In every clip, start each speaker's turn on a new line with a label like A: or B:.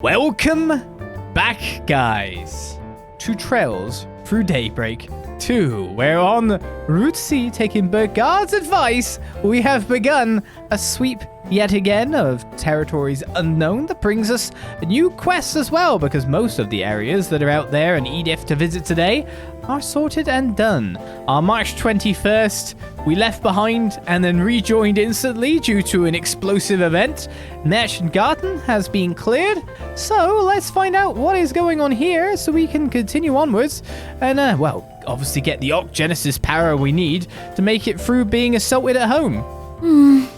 A: Welcome back, guys, to Trails Through Daybreak 2, where on Route C, taking Burgard's advice, we have begun a sweep yet again of territories unknown that brings us new quests as well, because most of the areas that are out there in Edith to visit today are sorted and done. On March 21st, we left behind and then rejoined instantly due to an explosive event. Merchant Garden has been cleared, so let's find out what is going on here so we can continue onwards and, obviously get the Genesis power we need to make it through being assaulted at home.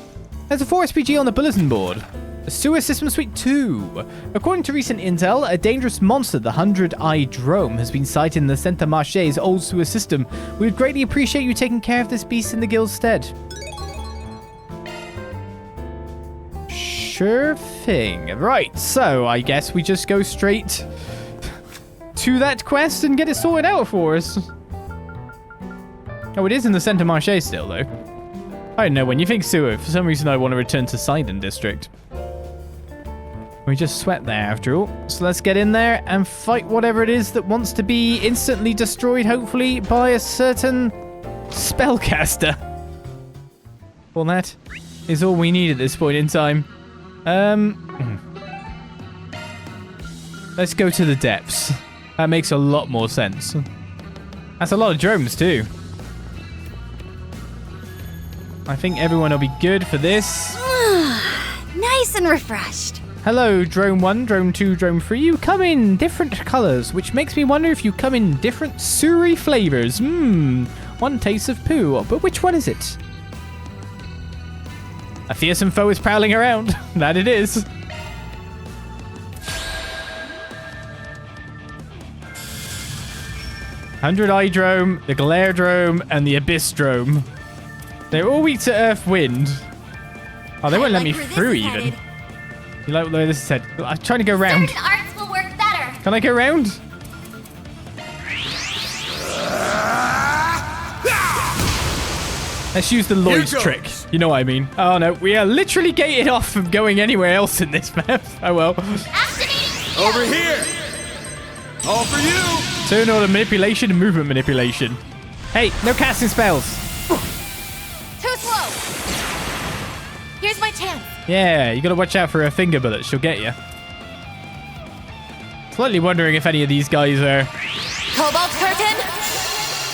A: There's a 4 SPG on the bulletin board. A sewer system suite 2. According to recent intel, a dangerous monster, the 100-eyed drome, has been sighted in the Center Marche's old sewer system. We would greatly appreciate you taking care of this beast in the guild's stead. Sure thing. Right, so I guess we just go straight to that quest and get it sorted out for us. Oh, it is in the Center Marche still, though. I don't know, when you think sewer, for some reason I want to return to Sidon District. We just swept there after all. So let's get in there and fight whatever it is that wants to be instantly destroyed, hopefully, by a certain spellcaster. Well, that is all we need at this point in time. Let's go to the depths. That makes a lot more sense. That's a lot of drones too. I think everyone will be good for this.
B: Nice and refreshed.
A: Hello, Drone 1, Drone 2, Drone 3. You come in different colors, which makes me wonder if you come in different sewery flavors. One taste of poo, but which one is it? A fearsome foe is prowling around. That it is. Hundred-eye drome, the glare drome, and the abyss drome. They're all weak to earth wind. Oh, they won't let me through even. You like the way this is said? I'm trying to go round.
B: Certain arts will work better.
A: Can I go round? Let's use the Lloyd's trick. You know what I mean. Oh no, we are literally gated off from going anywhere else in this map. Oh well.
B: Activating
C: over here. All for you.
A: Turn order manipulation and movement manipulation. Hey, no casting spells.
B: Too slow. Here's my chance.
A: Yeah, you gotta watch out for her finger bullets. She'll get you. Slightly wondering if any of these guys are...
B: Cobalt curtain.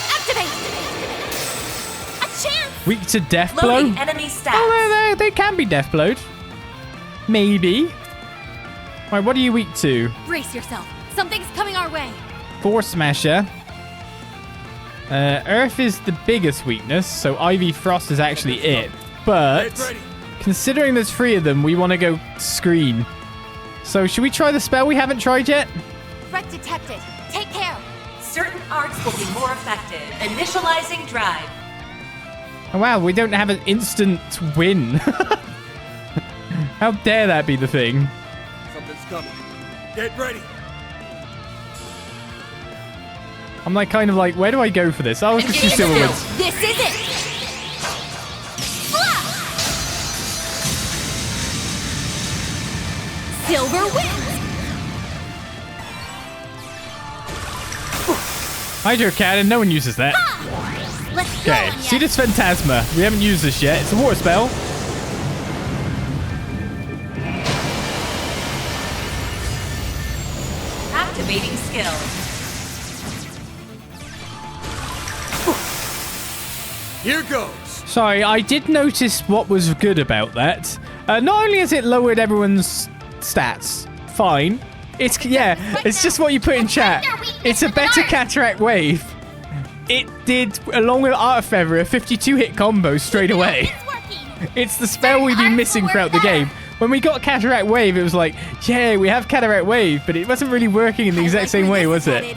B: Activate. A chance.
A: Weak to death blow?
D: Enemy stats.
A: Oh, they can be death blowed. Maybe. Right, what are you weak to?
B: Brace yourself. Something's coming our way.
A: Force Smasher. Earth is the biggest weakness, so Ivy Frost is actually it. But considering there's 3 of them, we want to go screen. So should we try the spell we haven't tried yet?
B: Threat detected. Take care.
D: Certain arts will be more effective. Initializing drive.
A: Oh wow, we don't have an instant win. How dare that be the thing?
C: Something's coming. Get ready.
A: I'm like kind of like, where do I go for this? Oh, just use silverwoods.
B: This is it. Silver wins.
A: Hydro cannon, no one uses that.
B: Let's go.
A: Okay, see this Phantasma. We haven't used this yet. It's a water spell.
D: Activating skill.
C: Here goes.
A: Sorry, I did notice what was good about that. Not only has it lowered everyone's stats, fine. It's just what you put in chat. It's a better cataract wave. It did, along with Art Feather, a 52 hit combo straight away. It's the spell we've been missing throughout the game. When we got cataract wave, it was like, yeah, we have cataract wave, but it wasn't really working in the exact same way, was it?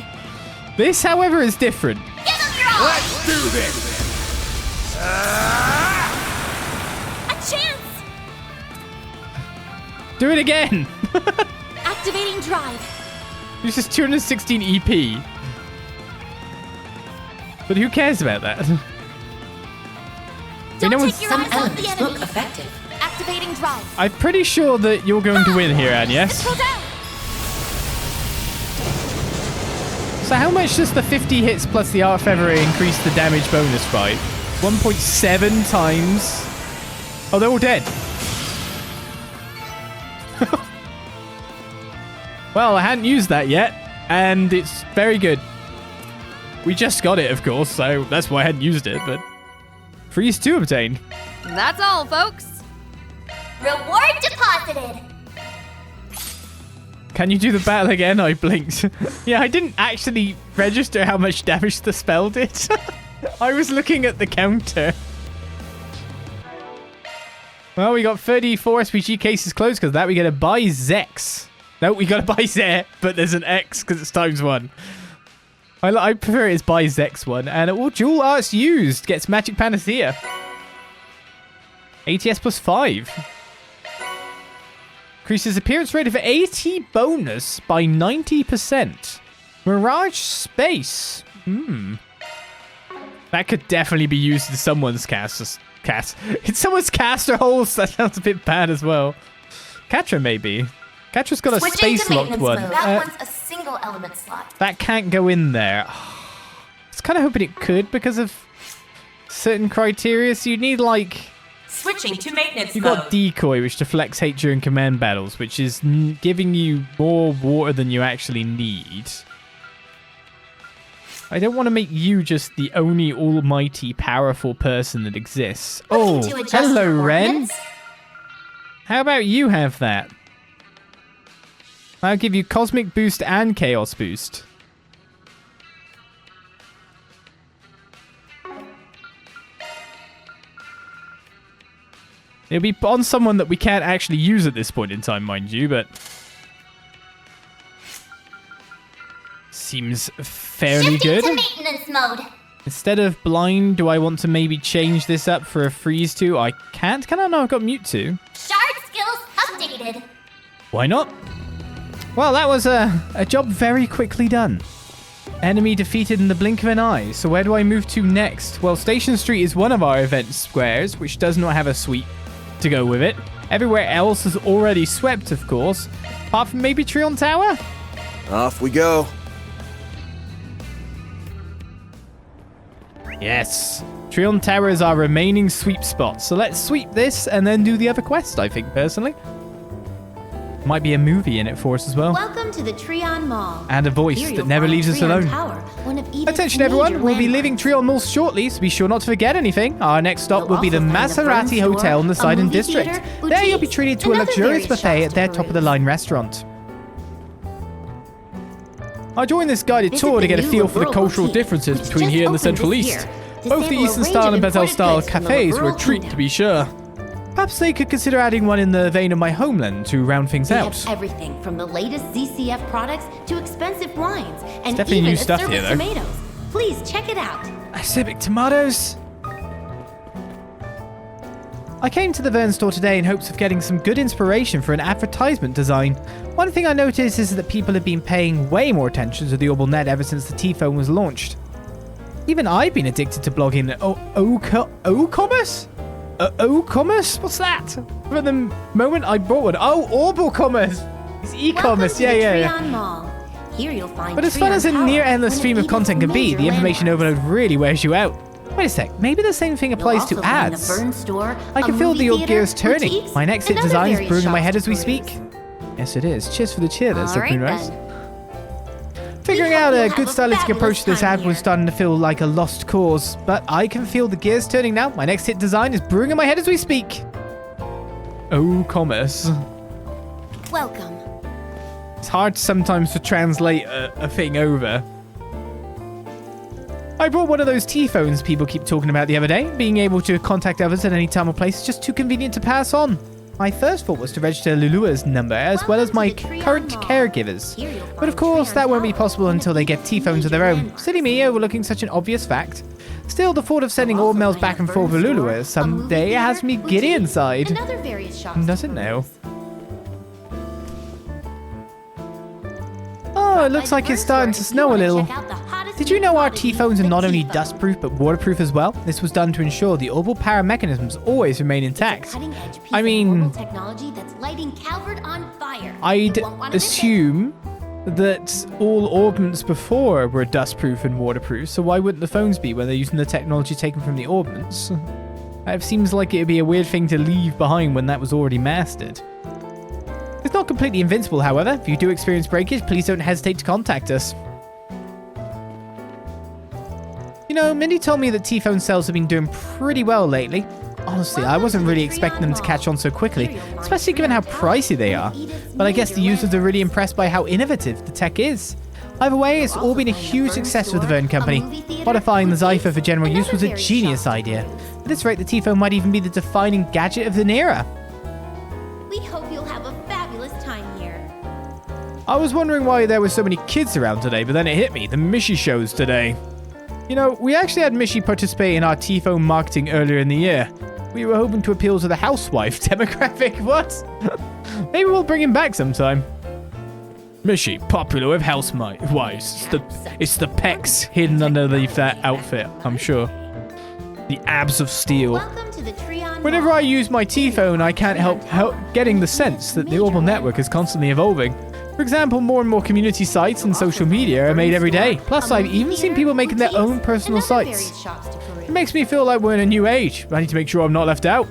A: This, however, is different.
C: Let's do this.
B: A chance.
A: Do it again.
B: Activating drive.
A: This is 216 EP. But who cares about that?
B: Don't take your
D: Some
B: eyes off the
D: elements
B: enemy.
D: look effective.
B: Activating drive.
A: I'm pretty sure that you're going to win here, Anya.
B: Let's go down.
A: So how much does the 50 hits plus the Art Feather increase the damage bonus by? 1.7 times. Oh, they're all dead. Well, I hadn't used that yet, and it's very good. We just got it, of course, so that's why I hadn't used it, but... Freeze 2 obtained.
E: That's all, folks.
B: Reward deposited.
A: Can you do the battle again? I blinked. Yeah, I didn't actually register how much damage the spell did. I was looking at the counter. Well, we got 34 SPG cases closed because of that. We get a buy Zex. No, we got to buy Zeh, but there's an X because it's ×1. I prefer it as buy Zex one. And all dual arts used gets Magic Panacea. ATS plus 5. Increases appearance rate of 80 bonus by 90%. Mirage Space. That could definitely be used in someone's cast. It's someone's caster holes. That sounds a bit bad as well. Catra maybe. Catra's got a space locked one.
B: That one's a single element slot.
A: That can't go in there. I was kind of hoping it could because of certain criteria. So you need like...
D: Switching to maintenance
A: You've
D: mode.
A: got Decoy, which deflects hate during command battles, which is giving you more water than you actually need. I don't want to make you just the only almighty powerful person that exists. Oh, hello, Ren. How about you have that? I'll give you Cosmic Boost and Chaos Boost. It'll be on someone that we can't actually use at this point in time, mind you, but... Seems fairly good.
B: To maintenance mode.
A: Instead of blind, do I want to maybe change this up for a freeze 2? I can't. Can I? No, I've got mute 2.
B: Shard skills updated.
A: Why not? Well, that was a job very quickly done. Enemy defeated in the blink of an eye. So where do I move to next? Well, Station Street is one of our event squares, which does not have a sweep to go with it. Everywhere else is already swept, of course. Apart from maybe Trion Tower?
C: Off we go.
A: Yes. Trion Tower is our remaining sweep spot. So let's sweep this and then do the other quest, I think, personally. Might be a movie in it for us as well.
B: Welcome to the Trion Mall.
A: And a voice
B: Here
A: that
B: you'll
A: never
B: find
A: leaves us
B: Trion
A: alone.
B: Tower, one of Edith's
A: Attention everyone,
B: major
A: we'll be
B: landmarks.
A: leaving Trion Mall shortly, so be sure not to forget anything. Our next stop
B: You'll
A: will be the
B: also find the
A: Maserati
B: Fern
A: Hotel in the
B: Store, a
A: Sidon
B: movie
A: District.
B: theater,
A: There you'll be
B: boutiques,
A: treated to a
B: and other
A: luxurious
B: various
A: buffet
B: shops
A: at
B: to
A: their
B: peruse.
A: top-of-the-line restaurant. I'll join this guided
B: Visit
A: tour to
B: the
A: get a
B: new
A: feel for the
B: Labourle
A: cultural
B: Boutique,
A: differences
B: which
A: between
B: just
A: here and the
B: opened
A: Central
B: this
A: East.
B: year. To
A: Both the
B: sample a
A: Eastern
B: range
A: style
B: of
A: and Bezel
B: imported
A: style
B: goods from the
A: cafes were a
B: Labourle
A: treat to
B: Kingdom.
A: be sure. Perhaps they could consider adding one in the vein of my homeland to round things
B: They
A: out.
B: have everything from the latest ZCF products to expensive wines and
A: definitely
B: even
A: new stuff
B: acerbic
A: here, though.
B: tomatoes. Please check it out.
A: Acerbic tomatoes? I came to the Vern store today in hopes of getting some good inspiration for an advertisement design. One thing I noticed is that people have been paying way more attention to the Orbital Net ever since the T-phone was launched. Even I've been addicted to blogging. O-commerce? O-commerce? What's that? For the moment I bought one. Oh, Orbital Commerce. It's e-commerce.
B: Welcome to the
A: Yeah.
B: Trion Mall. Here you'll find
A: But as fun
B: Trion
A: as a
B: Tower,
A: near endless
B: one
A: stream of
B: Edith's
A: content can be,
B: major
A: the information
B: landmarks.
A: overload really wears you out. Wait a sec, maybe the same thing
B: You'll
A: applies
B: also
A: to
B: find the
A: ads.
B: Fern Store,
A: I
B: a
A: can feel
B: movie
A: the old
B: theater,
A: gears turning.
B: boutiques,
A: My next hit
B: and other
A: design is
B: various
A: brewing in my
B: shops
A: head
B: to
A: as we
B: peruse.
A: speak. Yes, it is. Cheers for the cheer there,
B: All
A: Supreme
B: right,
A: Rose.
B: then.
A: Figuring
B: We hope
A: out a
B: you'll
A: good
B: have a
A: stylistic
B: fabulous
A: approach to this
B: time
A: ad was
B: here.
A: starting to feel like a lost cause, but I can feel the gears turning now. My next hit design is brewing in my head as we speak. Oh, commerce.
B: Welcome.
A: It's hard sometimes to translate a thing over. I brought one of those T-phones people keep talking about the other day. Being able to contact others at any time or place is just too convenient to pass on. My first thought was to register Lulua's number as well as my
B: Welcome to the Trion
A: current
B: Mall.
A: caregivers.
B: Here you'll
A: But of
B: find
A: course,
B: Trion
A: that won't be
B: Tower,
A: possible
B: one of
A: until they get
B: Edith's
A: T-phones of their
B: major
A: own.
B: landmarks.
A: Silly me overlooking such an obvious fact. Still, the thought of sending
B: You'll
A: all
B: also
A: mails
B: find
A: back
B: the
A: and forth with
B: Fern Store,
A: Lulua
B: a
A: someday
B: movie
A: has
B: theater,
A: me giddy
B: boutiques,
A: inside.
B: and other various shops
A: Does
B: to
A: it now?
B: peruse.
A: Oh, it looks
B: By
A: like
B: the
A: it's
B: Fern
A: starting
B: Store
A: to
B: if you
A: snow a
B: wanna
A: little.
B: check out the hottest
A: Did you
B: new
A: know our
B: commodity,
A: T-phones are
B: the
A: not only
B: T-phone.
A: dustproof but waterproof as well? This was done to ensure the orbital power mechanisms always remain intact.
B: Cutting-edge piece
A: I
B: of
A: mean,
B: orbital technology that's lighting Calvard on fire.
A: I'd
B: You won't wanna miss it.
A: assume that all orbments before were dustproof and waterproof, so why wouldn't the phones be when they're using the technology taken from the orbments? It seems like it'd be a weird thing to leave behind when that was already mastered. It's not completely invincible, however. If you do experience breakage, please don't hesitate to contact us. You know, Mindy told me that T-phone sales have been doing pretty well lately. Honestly, I wasn't really expecting them to catch on so quickly, especially given how pricey they are. But I guess the users are really impressed by how innovative the tech is. Either way, it's all been a huge success for the Verne Company. Modifying the Zypher for general use was a genius idea. At this rate, the T-phone might even be the defining gadget of the era.
B: We hope you'll have a fabulous time here.
A: I was wondering why there were so many kids around today, but then it hit me, the Mishi shows today. You know, we actually had Mishi participate in our T-phone marketing earlier in the year. We were hoping to appeal to the housewife demographic. What? Maybe we'll bring him back sometime. Mishi, popular with housewives. It's the pecs hidden underneath that outfit, I'm sure. The abs of steel.
B: Welcome to the Trion
A: Whenever
B: Mall.
A: I use my T-phone, I can't help getting the sense that the Orbital network is constantly evolving. For example, more and more community sites and social media are made every day. Plus, I've even seen people making their own personal sites. It makes me feel like we're in a new age. I need to make sure I'm not left out.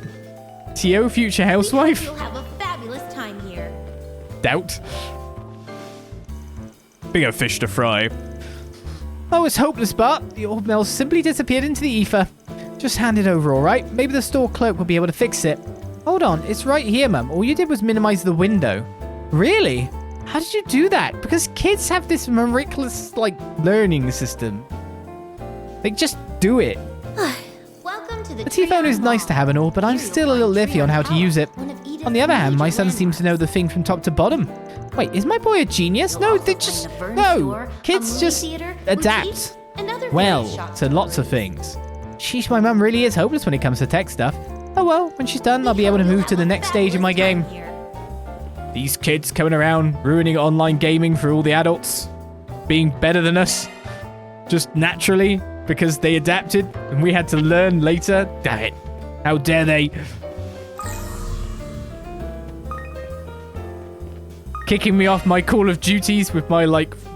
A: T.O. future housewife?
B: You'll have a fabulous time here.
A: Doubt. Bigger fish to fry. I was hopeless, but the old mail simply disappeared into the ether. Just hand it over, alright? Maybe the store clerk will be able to fix it. Hold on, it's right here, Mum. All you did was minimize the window. Really? How did you do that? Because kids have this miraculous, learning system. They just do it.
B: Welcome to
A: The T-phone is nice to have and all, but I'm still a little iffy on how to use it. On the other hand, my son seems to know the thing from top to bottom. Wait, is my boy a genius? No, they just... No! Kids just adapt well to lots of things. Sheesh, my mum really is hopeless when it comes to tech stuff. Oh well, when she's done, I'll be able to move to the next stage in my game. These kids coming around, ruining online gaming for all the adults. Being better than us. Just naturally, because they adapted and we had to learn later. Damn it. How dare they? Kicking me off my Call of Duties with my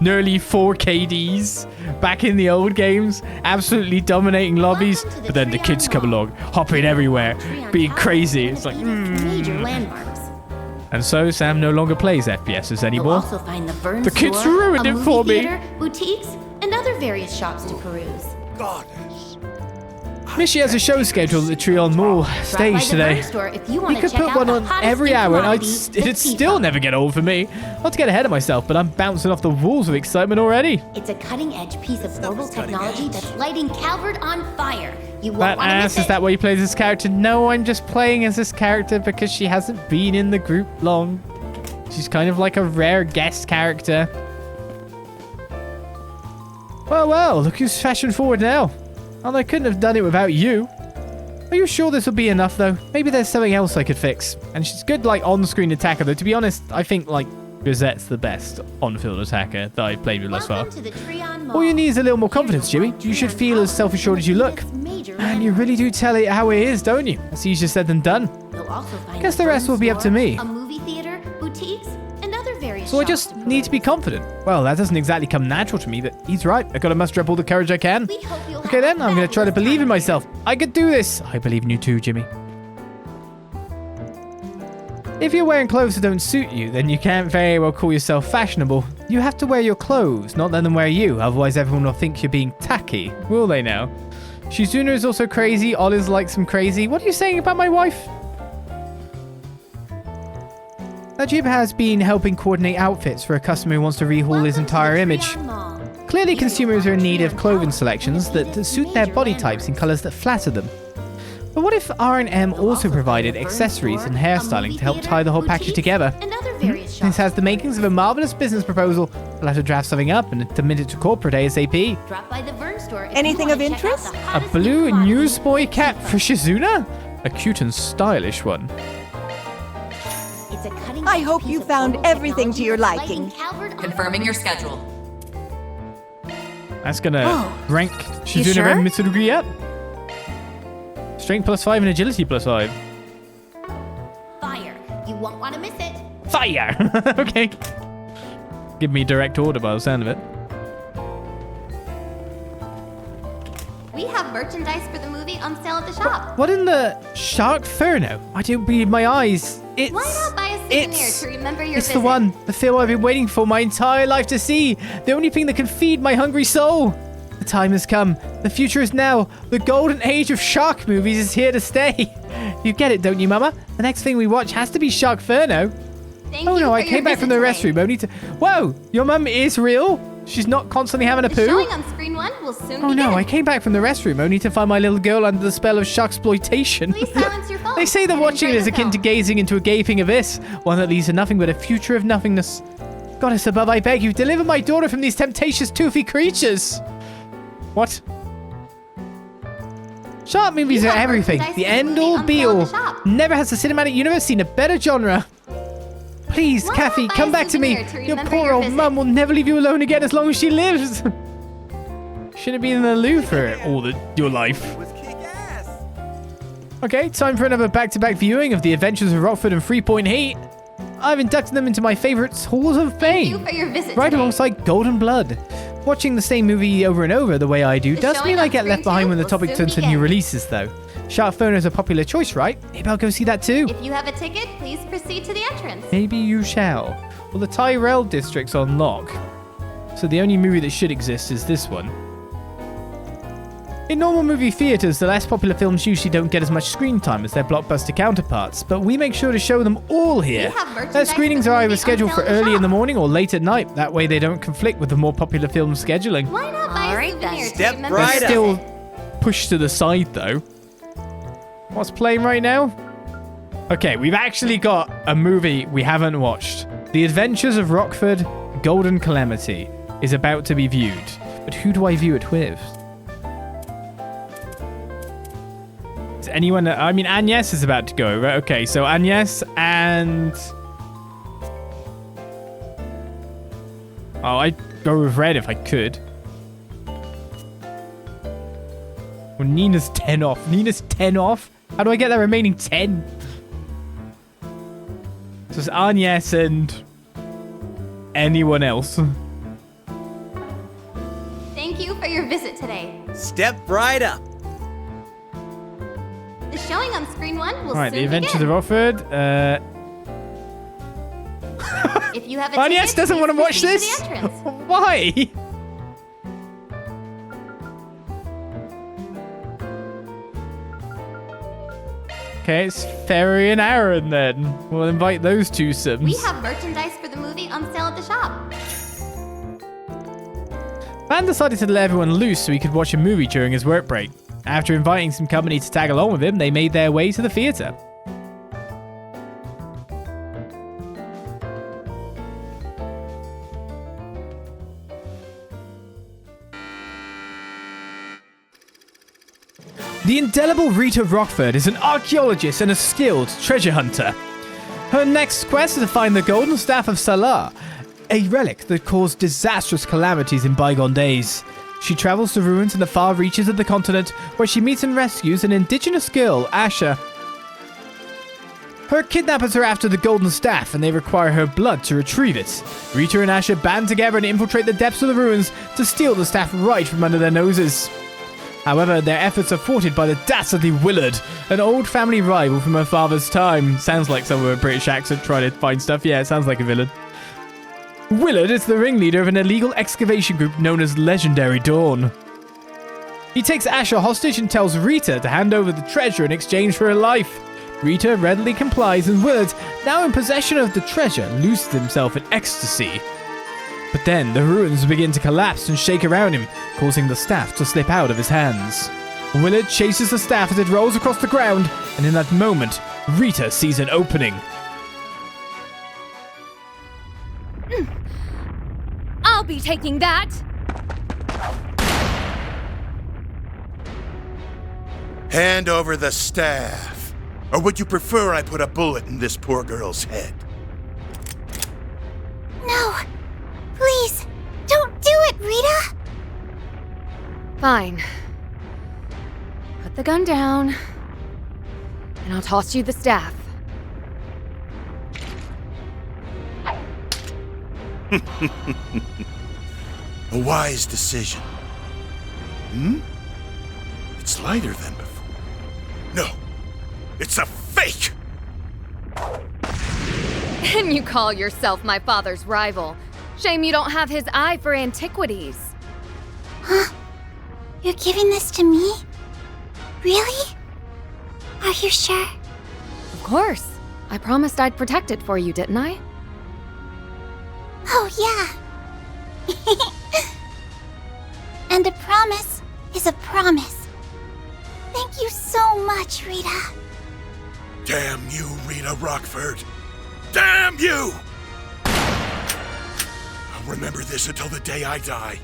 A: nearly 4 KDs back in the old games, absolutely dominating lobbies, but then the kids come along, hopping everywhere, being crazy. It's like,
B: major landmarks.
A: And so Sam no longer plays FPSs
B: You'll
A: anymore.
B: also find the Verne
A: The kids
B: store,
A: ruined
B: a
A: it
B: movie
A: for me.
B: theater, boutiques, and other various shops to peruse.
C: Goddess.
A: Mishi has a show scheduled at the Trion Mall
B: Drop by
A: stage
B: the
A: today.
B: Verne store if you
A: We
B: want to
A: could
B: check
A: put
B: out
A: one
B: the
A: on
B: hottest
A: every
B: new
A: hour, and
B: commodity, the
A: it'd still
B: T-phone.
A: never get old for me. Not to get ahead of myself, but I'm bouncing off the walls with excitement already.
B: It's a cutting-edge piece of global technology that's lighting Calvard on fire. You won't
A: That
B: want to miss
A: ass, is
B: it.
A: that why you play this character? No, I'm just playing as this character because she hasn't been in the group long. She's kind of like a rare guest character. Well, look who's fashion forward now. And I couldn't have done it without you. Are you sure this will be enough, though? Maybe there's something else I could fix. And she's good, on-screen attacker, though. To be honest, I think, Gazette's the best on-field attacker that I've played with thus far.
B: Welcome to the Trion Mall.
A: All you need is a little more confidence, Jimmy. You should feel as self-assured as you look. And you really do tell it how it is, don't you? That's easier said than done.
B: You'll also find
A: Guess
B: a
A: the rest
B: Verne
A: will be up to
B: store,
A: me.
B: A movie theater, boutiques, and other various
A: So I
B: shops
A: just
B: to
A: need to be
B: peruse.
A: confident. Well, that doesn't exactly come natural to me, but he's right. I gotta muster up all the courage I can.
B: We hope you'll
A: Okay
B: have
A: then,
B: a
A: I'm gonna try to
B: fabulous
A: believe in
B: time
A: myself. I could do this. I believe in you too, Jimmy. If you're wearing clothes that don't suit you, then you can't very well call yourself fashionable. You have to wear your clothes, not let them wear you, otherwise everyone will think you're being tacky. Will they now? Shizuna is also crazy, Oliz likes some crazy. What are you saying about my wife? Najib has been helping coordinate outfits for a customer who wants to rehaul his
B: Welcome to
A: entire
B: the
A: image.
B: Trion Mall.
A: Clearly, consumers are in need of
B: Trion
A: clothing
B: Tower,
A: selections
B: one of
A: that
B: Edith's
A: suit their
B: major
A: body types in
B: landmarks.
A: colors that flatter them. But what if R&M also provided accessories and hairstyling to help tie the whole package together? This has the makings of a marvelous business proposal. I'll have to draft something up and submit it to corporate ASAP.
B: Drop by the Verne store if you
F: Anything
B: wanna
F: of
B: check out
F: interest?
B: the
A: A
B: hottest
A: blue
B: new commodity,
A: newsboy
B: the
A: cap
B: T-phone.
A: for Shizuna? A cute and stylish one.
B: It's a cutting
F: I
B: edge
F: hope
B: piece
F: you
B: of
F: found
B: global
F: everything to
B: technology
F: your
B: that's
F: liking.
B: lighting Calvard on
D: Confirming your schedule.
A: That's gonna
F: Oh,
A: rank
F: you
A: Shizuna
F: sure?
A: and Mitsurugi up. Strength +5 and agility +5.
B: fire. You won't want to miss it.
A: Fire! Okay. give me direct order by the sound of it.
B: We have merchandise for the movie on sale at the shop.
A: What in the Sharkferno? I don't believe my eyes.
B: Why not buy a souvenir to remember your
A: It's
B: visit?
A: the one. The film I've been waiting for my entire life to see. The only thing that can feed my hungry soul. The time has come. The future is now. The golden age of shark movies is here to stay. You get it, don't you, Mama? The next thing we watch has to be Sharkferno.
B: Thank
A: Oh
B: you
A: no,
B: for
A: I
B: your
A: came back from the
B: visit today.
A: restroom only to... Whoa! Your mum is real? She's not constantly having a
B: The
A: poo?
B: showing on screen 1 will soon
A: Oh
B: begin.
A: no, I came back from the restroom only to find my little girl under the spell of sharksploitation.
B: Please silence your phone.
A: They say that
B: and
A: watching it
B: enjoy
A: is
B: the
A: akin to
B: film.
A: gazing into a gaping abyss, one that leads to nothing but a future of nothingness. Goddess above, I beg you, deliver my daughter from these temptatious, toothy creatures. What? Shark movies
B: We
A: are
B: have
A: everything.
B: merchandise
A: The
B: for the
A: end
B: movie
A: all
B: on
A: be
B: sale at
A: all.
B: the shop.
A: Never has the cinematic universe seen a better genre. Please,
B: Why
A: Kathy,
B: not buy
A: come
B: a
A: back to me.
B: souvenir to
A: Your
B: remember
A: poor
B: your
A: old
B: visit?
A: mum will never leave you alone again as long as she lives. Should have been in the loo for your life.
C: Was kick ass.
A: Okay, time for another back-to-back viewing of The Adventures of Rockford and 3 Point Heat. I've inducted them into my favorite halls of
B: Thank you
A: fame,
B: for your visit
A: right
B: today.
A: alongside Golden Blood. Watching the same movie over and over the way I do
B: The
A: does
B: showing
A: mean I
B: on
A: get left
B: screen
A: behind
B: two
A: when the
B: will
A: topic
B: soon
A: turns to new
B: begin.
A: releases, though. Sharkferno is a popular choice, right? Maybe I'll go see that too.
B: If you have a ticket, please proceed to the entrance.
A: Maybe you shall. Well, the Tyrell district's on lock, so the only movie that should exist is this one. In normal movie theaters, the less popular films usually don't get as much screen time as their blockbuster counterparts, but we make sure to show them all here.
B: We have merchandise
A: Their screenings
B: for the
A: are either
B: movie on
A: scheduled
B: sale
A: for
B: at the
A: early in
B: shop.
A: the morning or late at night. That way they don't conflict with the more popular film scheduling.
B: Why not buy
E: All
B: a
E: right,
B: souvenir
E: then.
B: to
C: Step
B: remember
C: right
A: They're
B: your
C: up.
B: visit?
A: still pushed to the side, though. What's playing right now? Okay, we've actually got a movie we haven't watched. The Adventures of Rockford, Golden Calamity is about to be viewed. But who do I view it with? Is anyone... I mean, Agnes is about to go, right? Okay, so Agnes and... Oh, I'd go with Red if I could. Well, Nina's 10 off. Nina's 10 off? How do I get that remaining 10? So it's Agnes and anyone else.
B: Thank you for your visit today.
C: Step right up.
B: The showing on screen 1 will
A: Alright,
B: soon
A: The Adventures
B: begin.
A: of Rockford.
B: If you have a
A: Agnes
B: ticket,
A: doesn't
B: please
A: want to watch
B: proceed to
A: this.
B: the entrance.
A: Why? Okay, it's Ferry and Aaron then. We'll invite those two Sims.
B: We have merchandise for the movie on sale at the shop.
A: Van decided to let everyone loose so he could watch a movie during his work break. After inviting some company to tag along with him, they made their way to the theater. The indelible Rita Rockford is an archaeologist and a skilled treasure hunter. Her next quest is to find the golden staff of Salah, a relic that caused disastrous calamities in bygone days. She travels to ruins in the far reaches of the continent, where she meets and rescues an indigenous girl, Asha. Her kidnappers are after the golden staff, and they require her blood to retrieve it. Rita and Asha band together and infiltrate the depths of the ruins to steal the staff right from under their noses. However, their efforts are thwarted by the dastardly Willard, an old family rival from her father's time. Sounds like someone with a British accent trying to find stuff. Yeah, it sounds like a villain. Willard is the ringleader of an illegal excavation group known as Legendary Dawn. He takes Asha hostage and tells Rita to hand over the treasure in exchange for her life. Rita readily complies, and Willard, now in possession of the treasure, loses himself in ecstasy. But then the ruins begin to collapse and shake around him, causing the staff to slip out of his hands. Willard chases the staff as it rolls across the ground, and in that moment, Rita sees an opening.
E: I'll be taking that.
F: Hand over the staff. Or would you prefer I put a bullet in this poor girl's head?
B: No! Please! Don't do it, Rita!
E: Fine. Put the gun down, and I'll toss you the staff.
F: A wise decision. It's lighter than before. No, it's a fake!
E: And you call yourself my father's rival. Shame you don't have his eye for antiquities.
B: Huh? You're giving this to me? Really? Are you sure?
E: Of course. I promised I'd protect it for you, didn't I?
B: Oh, yeah. And a promise is a promise. Thank you so much, Rita.
F: Damn you, Rita Rockford! Damn you! I'll remember this until the day I die.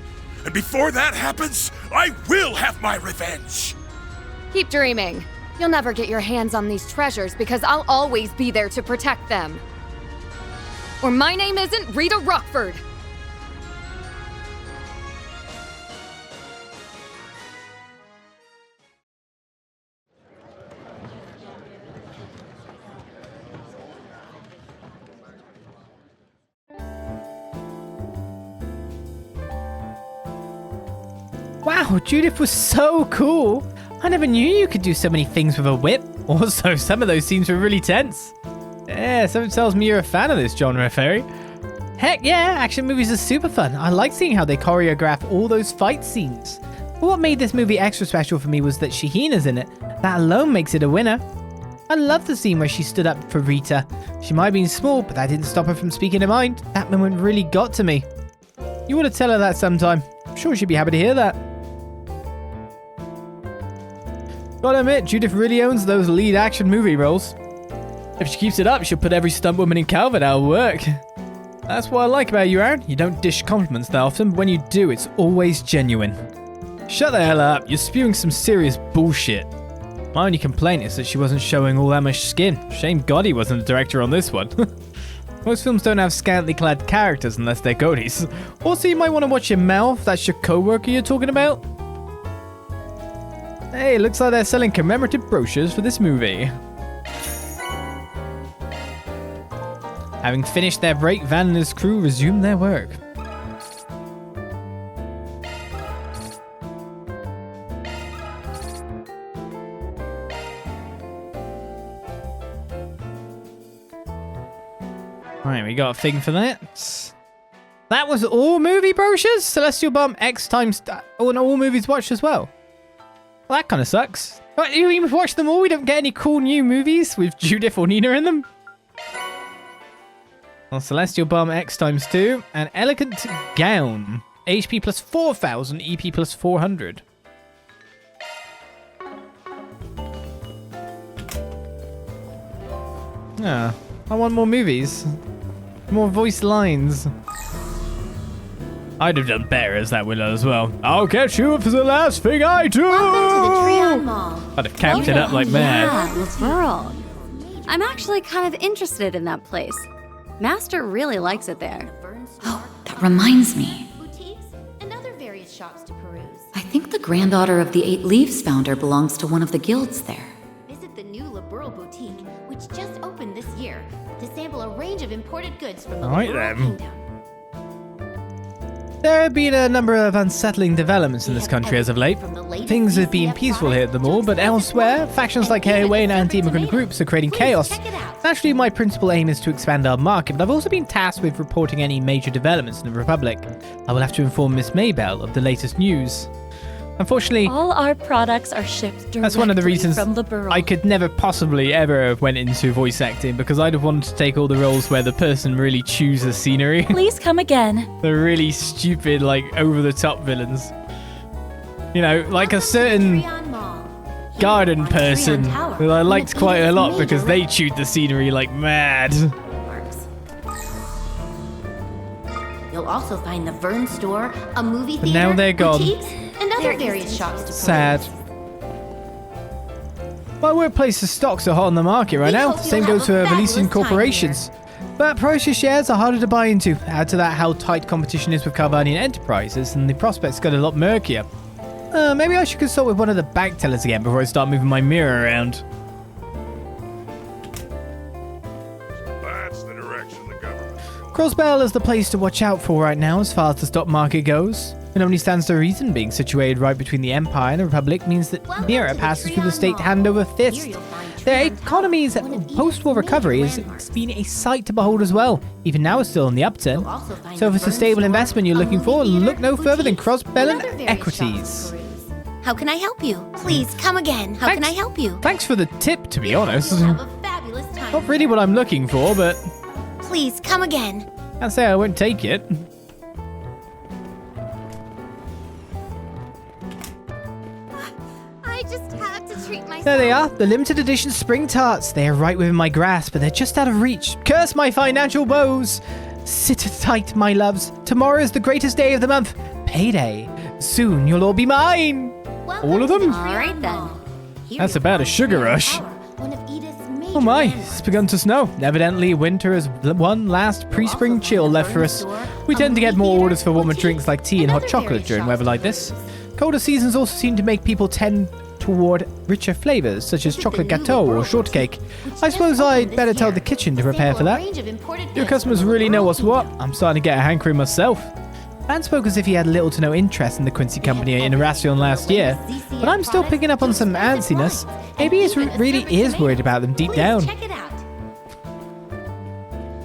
F: And before that happens, I will have my revenge!
E: Keep dreaming. You'll never get your hands on these treasures because I'll always be there to protect them. Or my name isn't Rita Rockford.
A: Wow, Judith was so cool. I never knew you could do so many things with a whip. Also, some of those scenes were really tense. Yeah, something tells me you're a fan of this genre, Fairy. Heck yeah, action movies are super fun. I like seeing how they choreograph all those fight scenes. But what made this movie extra special for me was that Shahina's in it. That alone makes it a winner. I love the scene where she stood up for Rita. She might have been small, but that didn't stop her from speaking her mind. That moment really got to me. You ought to tell her that sometime. I'm sure she'd be happy to hear that. Gotta admit, Judith really owns those lead action movie roles. If she keeps it up, she'll put every stunt woman in Calvard out of work. That's what I like about you, Aaron. You don't dish compliments that often, but when you do, it's always genuine. Shut the hell up. You're spewing some serious bullshit. My only complaint is that she wasn't showing all that much skin. Shame Gotti wasn't the director on this one. Most films don't have scantily clad characters unless they're Gottis. Also, you might want to watch your mouth. That's your co-worker you're talking about. Hey, looks like they're selling commemorative brochures for this movie. Having finished their break, Van and his crew resumed their work. Alright, we got a thing for that. That was all movie brochures? Celestial Bomb X times... Oh, and all movies watched as well. Well, that kind of sucks. What, you watch them all? We don't get any cool new movies with Judith or Nina in them? Well, Celestial Bomb X times 2. An Elegant Gown. HP plus 4,000, EP plus 400. Ah, I want more movies. More voice lines. I'd have done better as that Willow as well. I'll catch you for the last thing I do!
B: Welcome to the Trion Mall.
A: I'd have camped it up like mad.
G: Yeah, Pearl. I'm actually kind of interested in that place. Master really likes it there.
H: Oh, that reminds me.
B: Boutiques and other various shops to peruse.
H: I think the granddaughter of the Eight Leaves founder belongs to one of the guilds there.
B: Visit the new Liberal Boutique, which just opened this year, to sample a range of imported goods from the
A: All right,
B: Liberal
A: then.
B: Kingdom.
A: There have been a number of unsettling developments in this country as of late. Things have been peaceful here at the mall, but elsewhere, factions like Hairway and anti-immigrant groups are creating chaos. Naturally, my principal aim is to expand our market, but I've also been tasked with reporting any major developments in the Republic. I will have to inform Miss Maybell of the latest news. Unfortunately,
I: all our products are shipped directly
A: that's one of the reasons
I: from the Burl.
A: I could never possibly ever have went into voice acting, because I'd have wanted to take all the roles where the person really chews the scenery.
I: Please come again.
A: The really stupid, like, over-the-top villains. You know, like a certain garden person that I liked quite a lot because they chewed the scenery like mad.
B: You'll also find the Vern store, a movie theater,
A: now they're gone.
B: boutiques, and other various shops to peruse.
A: Sad. My workplace's stocks are hot on the market right now. Same goes for Valesian corporations. But precious shares are harder to buy into. Add to that how tight competition is with Calvardian enterprises, and the prospects get a lot murkier. Maybe I should consult with one of the bank tellers again before I start moving my mirror around.
F: That's the direction the government.
A: Crossbell is the place to watch out for right now as far as the stock market goes. It only stands to reason being situated right between the Empire and the Republic means that Mira passes through the state hand over fist. Their economy's post-war recovery has been a sight to behold as well. Even now it's still on the upturn. So if it's a stable investment you're looking for, look no further than Crossbell Equities.
B: How can I help you? Please come again. How can I help you?
A: Thanks for the tip, to be honest.
B: You'll have a fabulous time.
A: Not really what I'm looking for, but
B: Please come again.
A: can't say I won't take it.
B: I just have to treat myself.
A: There they are, the limited edition spring tarts. They are right within my grasp, but they're just out of reach. Curse my financial woes. Sit tight, my loves. Tomorrow is the greatest day of the month. Payday. Soon you'll all be mine. All of them?
G: All right, then.
A: That's about a sugar rush. Oh my, it's begun to snow. Evidently, winter has one last pre-spring chill left for us. We tend to get more orders for warmer drinks like tea and hot chocolate during weather like this. Colder seasons also seem to make people tend toward richer flavors, such as chocolate gâteau or shortcake. I suppose I'd better tell the kitchen to prepare for that. Your customers really know what's what. I'm starting to get a hankering myself. Man spoke as if he had little to no interest in the Quincy Company in Erasion last year, but I'm still picking up on some antsiness. Maybe he really is worried about them deep down.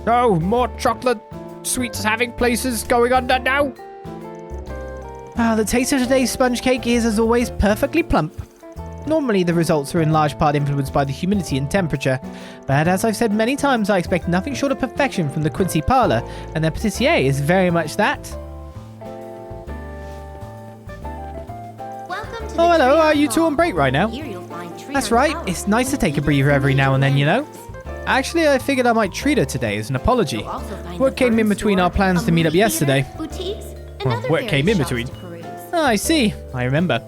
A: Oh, more chocolate sweets having places going under now. Ah, the taste of today's sponge cake is, as always, perfectly plump. Normally, the results are in large part influenced by the humidity and temperature, but as I've said many times, I expect nothing short of perfection from the Quincy Parlor, and their patissier is very much that. Oh, hello, are you two on break right now? That's right, it's nice to take a breather every now and then, you know? Actually, I figured I might treat her today as an apology. What came in between our plans to meet up yesterday? Well, what came in between? Oh, I see, I remember.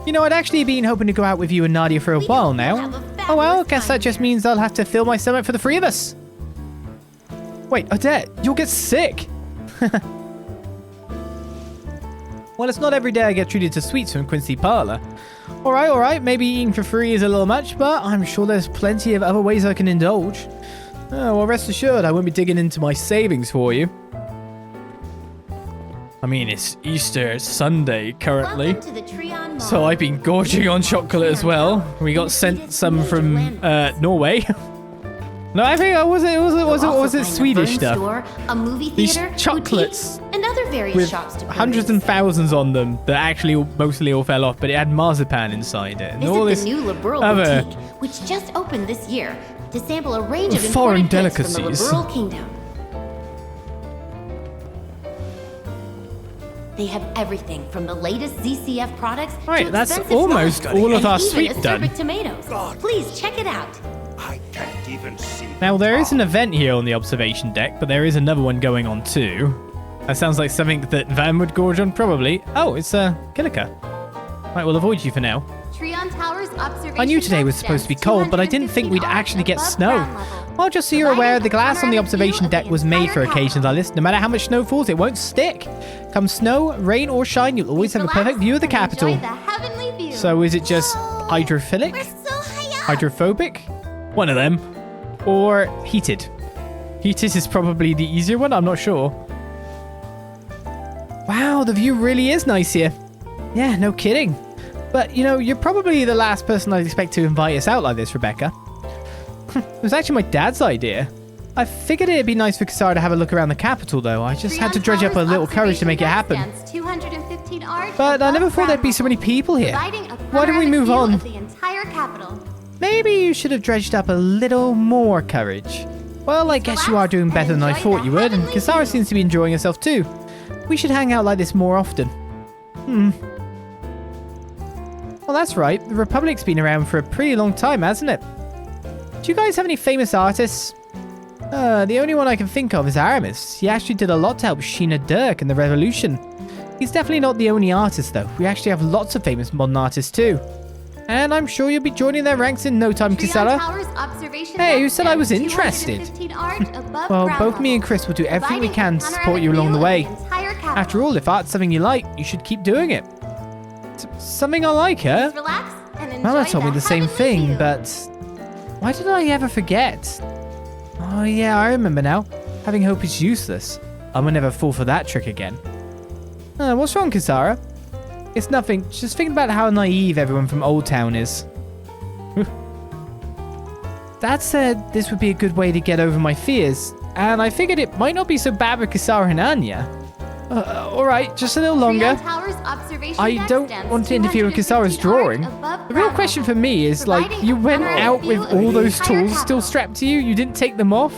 A: You know, I'd actually been hoping to go out with you and Nadia for a while now. Oh well, guess that just means I'll have to fill my stomach for the three of us. Wait, Odette, you'll get sick. Well, it's not every day I get treated to sweets from Quincy Parlor. Alright, maybe eating for free is a little much, but I'm sure there's plenty of other ways I can indulge. Oh, well, rest assured, I won't be digging into my savings for you. I mean, it's Easter Sunday currently, so I've been gorging on chocolate as well. We got sent some from Norway. No, I think was it Swedish stuff? These chocolates with hundreds and thousands on them that actually mostly all fell off, but it had marzipan inside it. And all this
B: the new Liberal
A: other
B: boutique, which just opened this year to sample a range of
A: foreign
B: imported goods from the
A: delicacies.
B: Liberal Kingdom. They have everything from the latest ZCF products
A: Right,
B: to
A: that's
B: expensive
A: almost
B: wine,
A: all of
B: and
A: our
B: even
A: sweet
B: acerbic
A: done.
B: tomatoes. Please check it out.
F: I can't even see.
A: Now, there is an event here on the observation deck, but there is another one going on too. That sounds like something that Van would gorge on, probably. Oh, it's Kilika. Right, we'll avoid you for now.
B: Trion Tower's observation
A: I knew today
B: deck
A: was supposed to be
B: stands
A: cold, but I didn't think we'd
B: 215
A: actually get
B: above
A: snow.
B: ground level.
A: Well, just so you're aware, the glass on the observation deck was made for occasions like this. No matter how much snow falls, it won't stick. Come snow, rain, or shine, you'll always have a perfect view of the capital. So is it just hydrophilic? Hydrophobic? One of them. Or heated. Heated is probably the easier one, I'm not sure. Wow, the view really is nice here. Yeah, no kidding. But, you know, you're probably the last person I'd expect to invite us out like this, Rebecca. It was actually my dad's idea. I figured it'd be nice for Kisara to have a look around the capital, though. I just had to dredge up a little courage to make it happen. But I never thought there'd be so many people here. Why don't we move on? Maybe you should have dredged up a little more courage. Well, I guess you are doing better than I thought you would, and Kisara seems to be enjoying herself too. We should hang out like this more often. Well, that's right. The Republic's been around for a pretty long time, hasn't it? Do you guys have any famous artists? The only one I can think of is Aramis. He actually did a lot to help Sheena Dirk in the Revolution. He's definitely not the only artist, though. We actually have lots of famous modern artists, too. And I'm sure you'll be joining their ranks in no time, Kisara. Hey, who said I was interested? Well, both me and Chris will do everything we can to support you along the way. After all, if art's something you like, you should keep doing it. Something I like, huh? Mama told me the same thing, but why did I ever forget? Oh yeah, I remember now. Having hope is useless. I will never fall for that trick again. What's wrong, Kisara? It's nothing. Just thinking about how naive everyone from Old Town is. Dad said this would be a good way to get over my fears, and I figured it might not be so bad with Kisara and Anya. Alright, just a little longer. I don't want to interfere with Kisara's drawing. The real question for me is, like, you went out with all those tools still strapped to you? You didn't take them off?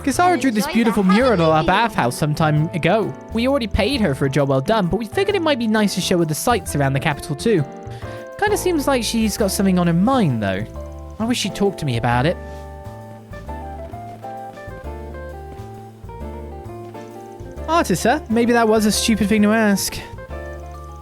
A: Kisara drew this beautiful mural at our bathhouse some time ago. We already paid her for a job well done, but we figured it might be nice to show her the sights around the capital too. Kinda seems like she's got something on her mind though. I wish she'd talk to me about it. Artisa, maybe that was a stupid thing to ask.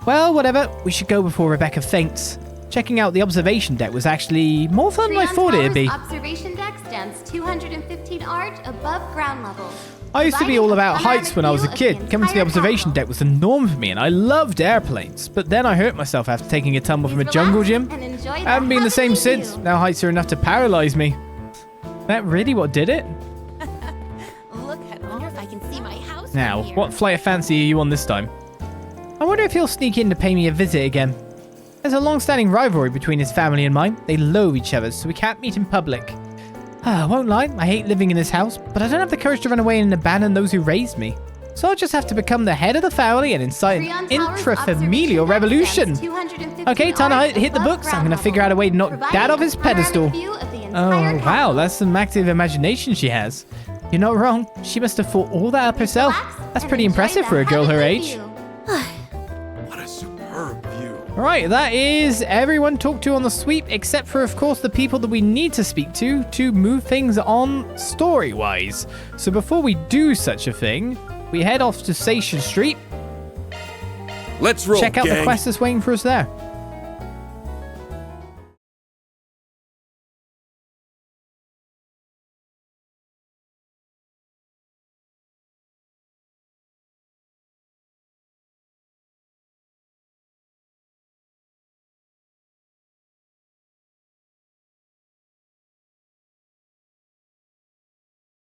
A: Well, whatever. We should go before Rebecca faints. Checking out the observation deck was actually more fun than I thought it'd be.
B: Observation deck stands 215 arch above ground level.
A: I used to be all about heights when I was a kid. Coming to the observation deck was the norm for me, and I loved airplanes. But then I hurt myself after taking a tumble from a jungle gym. I haven't been the same since. Now heights are enough to paralyze me. That really what did it?
B: Look, I wonder if I can see my house.
A: Now, what flight of fancy are you on this time? I wonder if he'll sneak in to pay me a visit again. There's a long-standing rivalry between his family and mine. They loathe each other, so we can't meet in public. I won't lie, I hate living in this house, but I don't have the courage to run away and abandon those who raised me. So I'll just have to become the head of the family and incite an intrafamilial revolution. Okay, time to hit the books. I'm gonna figure out a way to knock Dad off his pedestal. Oh, wow, that's some active imagination she has. You're not wrong. She must have thought all that up herself. That's pretty impressive for a girl her age.
F: What a superb view.
A: Alright, that is everyone talked to on the sweep, except for, of course, the people that we need to speak to move things on story-wise. So before we do such a thing, we head off to Station Street.
F: Let's roll,
A: Check out
F: gang.
A: the quest that's waiting for us there.